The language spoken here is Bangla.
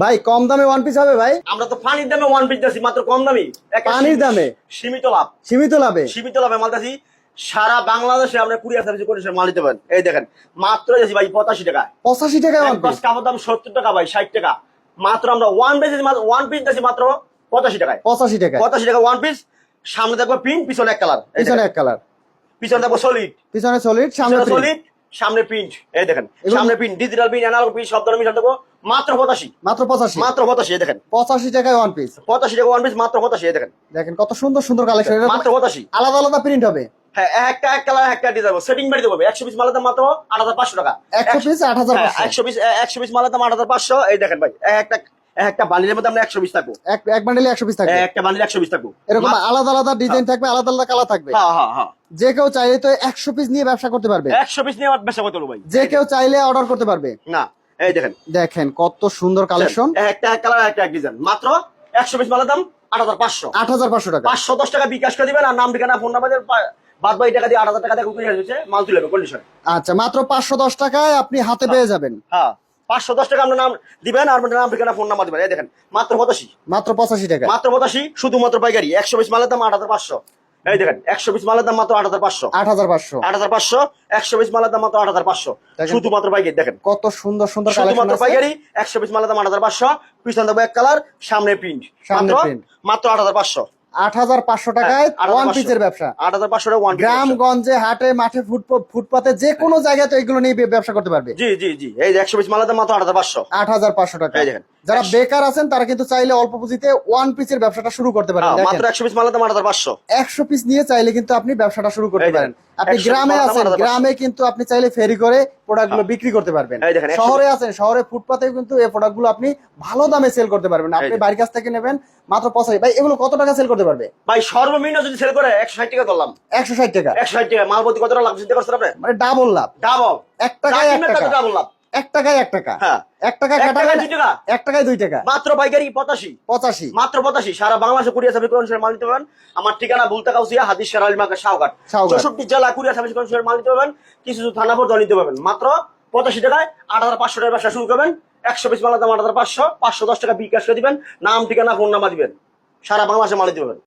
ভাই কম দামে ওয়ান পিস হবে ভাই? আমরা তো পানির দামে ওয়ান পিস দিচ্ছি, মাত্র কম দামি পানির দামে সীমিত লাভ, সীমিত লাভে সীমিত লাভে মাল দিচ্ছি। সারা বাংলাদেশে আমরা কুরিয়ার সার্ভিস করে মাল দিতে পারেন। এই দেখেন মাত্র দিচ্ছি ভাই 85 টাকা। 85 টাকায় ওয়ান পিস? কাপড় দাম 70 টাকা ভাই, 60 টাকা। মাত্র আমরা ওয়ান পিস দিচ্ছি মাত্র 85 টাকায়। 85 টাকা 85 টাকা ওয়ান পিস। সামনে দেখবো প্রিন্ট, পিছনে এক কালার। পিছনে এক কালার, পিছনে দেখবো সলিড, পিছনে সলিড, সামনে সলিড, সামনে প্রিন্ট। এই দেখেন সামনে print, digital print, analog print, সব ধরনের মিশন দেখো। মাত্র 85, মাত্র 85, মাত্র 85। এই দেখেন 85 টাকায় ওয়ান পিস। 85 টাকা ওয়ান পিস, মাত্র 85। এই দেখেন দেখেন কত সুন্দর সুন্দর কালেকশন, মাত্র 85। আলাদা আলাদা প্রিন্ট হবে। হ্যাঁ, একটা এক কালার একটা ডিজাইন সেটিং মেরে দেবো। 100 পিস মালের দাম মাত্র 8500 টাকা। 100 পিস 8500। 100 পিস মালের দাম 8500। এই দেখেন ভাই একটা বান্ডিলের মধ্যে আমরা 100 পিস থাকবো। এক বান্ডেলে 100 পিস থাকবে, একটা বান্ডিলে 100 পিস থাকবো। এরকম আলাদা আলাদা ডিজাইন থাকবে, আলাদা আলাদা কালার থাকবে। হ্যাঁ হ্যাঁ হ্যাঁ, যে কেউ চাইলে তো 100 পিস নিয়ে ব্যবসা করতে পারবে। 100 পিস নিয়ে আমার ব্যবসা করতে পারবো ভাই। যে কেউ চাইলে অর্ডার করতে পারবে। না, এই দেখেন দেখেন কত সুন্দর কালেকশন। একটা এক কালার একটা এক ডিজাইন, মাত্র 100 পিস মালের দাম 8500। 8500 টাকা। 510 টাকা বিকাশ করে দিবেন, আর নাম ঠিকানা ফোন নাম্বার বাদ বাকি টাকা দিয়ে 8000 টাকা দিয়ে কুরিয়ার হচ্ছে মাল তুলে নেবে কন্ডিশন। আচ্ছা, মাত্র 510 টাকায় আপনি হাতে পেয়ে যাবেন। হ্যাঁ, 510 টাকা আপনার নাম দিবেন, আর নাম ঠিকানা ফোন নাম্বার দিবেন। এই দেখেন মাত্র 85, মাত্র 85 টাকা, মাত্র 85, শুধুমাত্র পাইকারি। 100 পিস মালের দাম 8500। এই দেখেন 100 পিস মালের দাম মাত্র 8500। 8500, 8500। 100 পিস মালের দাম মাত্র 8500, শুধুমাত্র পাইকারি। দেখেন কত সুন্দর সুন্দর কালেকশন শুধুমাত্র আছে। পাইকারি। 100 পিস মালের দাম 8500, পিছনে দেখবো এক কালার, সামনে প্রিন্ট, সামনে মাত্র প্রিন্ট। মাত্র 8500। 8500 টাকায় ওয়ান 8500 পিসের ব্যবসা। 8500 টাকা ওয়ান পিস। গ্রামগঞ্জে, হাটে, মাঠে, ফুটপাতে যে কোনো জায়গায় তো এগুলো নিয়ে ব্যবসা করতে পারবে। জি জি জি, এই 100 পিস মালের দাম মাত্র 8500। 8500 টাকা। এই দেখেন যারা বেকার আছেন তারা কিন্তু চাইলে অল্প পুঁজিতে ওয়ান পিসের ব্যবসাটা শুরু করতে পারেন। মাত্র 100 পিস মালের দাম 8500। 100 পিস নিয়ে চাইলে কিন্তু আপনি ব্যবসাটা শুরু করতে এই দেখেন, পারেন। আপনি 100 গ্রামে পিস মালের দাম আছেন, 8500। গ্রামে কিন্তু আপনি চাইলে ফেরি করে প্রোডাক্টগুলো বিক্রি করতে পারবেন। এই দেখেন, 100 শহরে আছেন, শহরে ফুটপাতেও কিন্তু এই প্রোডাক্টগুলো আপনি ভালো দামে সেল করতে পারবেন। আপনি দেখেন। বাড়ির কাছ থেকে নেবেন মাত্র 85। ভাই এগুলো কত টাকা সেল করতে পারবে? ভাই সর্বনিম্ন যদি সেল করে 160 টাকা ধরলাম। 160 টাকা। 160 টাকা মাল প্রতি কত টাকা লাভ চিন্তা করছেন আপনি? মানে ডাবল লাভ। ডাবল, 1 টাকায় 1 টাকা। ডাবল লাভ। 1 টাকায় 1 টাকা। হ্যাঁ, 1 টাকা 1 কাটা টাকায় গেলে 2 টাকা, 1 টাকায় 2 টাকা। মাত্র পাইকারি 85। 85, মাত্র 85। সারা বাংলাদেশে কুরিয়ার সার্ভিস কন্ডিশনের মাল নিতে পারবেন। আমার ঠিকানা ভুলতা কাউসিয়া, হাদিস শের আলী মার্কেট, শাহঘাট। 64 জেলা কুরিয়ার সার্ভিস কন্ডিশনের মাল নিতে পারবেন। কিছু থানা পর্যন্ত নিতে পারবেন মাত্র 85 টাকায়। 8500 টাকার ব্যবসা শুরু করবেন। 100 পিস মালের দাম 8500। 510 টাকা বিকাশ করে দিবেন, নাম ঠিকানা ফোন নাম্বার দিবেন, সারা বাংলাদেশে মাল দিতে পারবেন।